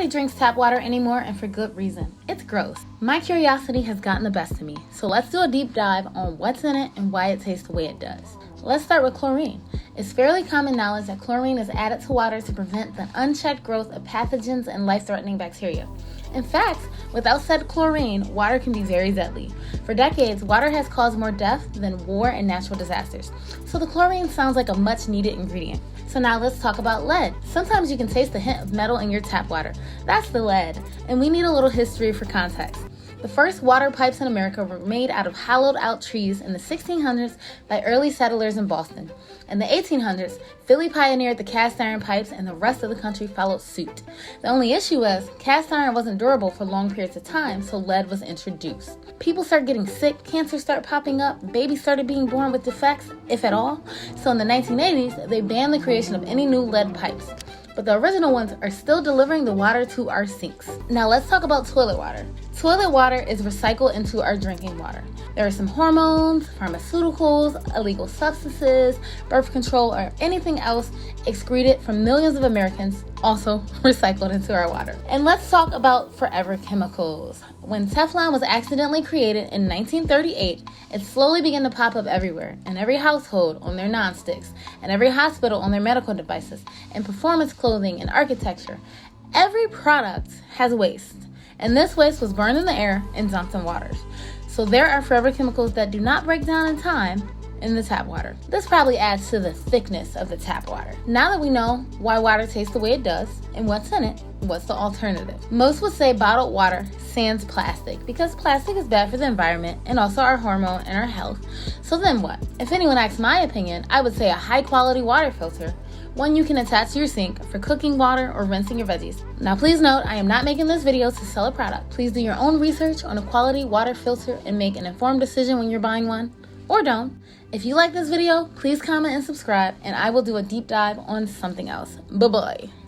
Nobody drinks tap water anymore, and for good reason. It's gross. My curiosity has gotten the best of me, so let's do a deep dive on what's in it and why it tastes the way it does. Let's start with chlorine. It's fairly common knowledge that chlorine is added to water to prevent the unchecked growth of pathogens and life-threatening bacteria. In fact, without said chlorine, water can be very deadly. For decades, water has caused more death than war and natural disasters. So the chlorine sounds like a much-needed ingredient. So now let's talk about lead. Sometimes you can taste the hint of metal in your tap water. That's the lead, and we need a little history for context. The first water pipes in America were made out of hollowed out trees in the 1600s by early settlers in Boston. In the 1800s, Philly pioneered the cast iron pipes and the rest of the country followed suit. The only issue was, cast iron wasn't durable for long periods of time, so lead was introduced. People started getting sick, cancer started popping up, babies started being born with defects, if at all. So in the 1980s, they banned the creation of any new lead pipes. But the original ones are still delivering the water to our sinks. Now let's talk about toilet water. Toilet water is recycled into our drinking water. There are some hormones, pharmaceuticals, illegal substances, birth control, or anything else excreted from millions of Americans also recycled into our water. And let's talk about forever chemicals. When Teflon was accidentally created in 1938, it slowly began to pop up everywhere, in every household on their nonsticks, and every hospital on their medical devices, in performance clothing and architecture. Every product has waste, and this waste was burned in the air and dumped in waters. So there are forever chemicals that do not break down in time in the tap water. This probably adds to the thickness of the tap water. Now that we know why water tastes the way it does and what's in it, what's the alternative? Most would say bottled water sans plastic because plastic is bad for the environment and also our hormone and our health. So then what? If anyone asks my opinion, I would say a high quality water filter, one you can attach to your sink for cooking water or rinsing your veggies. Now please note, I am not making this video to sell a product. Please do your own research on a quality water filter and make an informed decision when you're buying one, or don't. If you like this video, please comment and subscribe, and I will do a deep dive on something else. Bye-bye.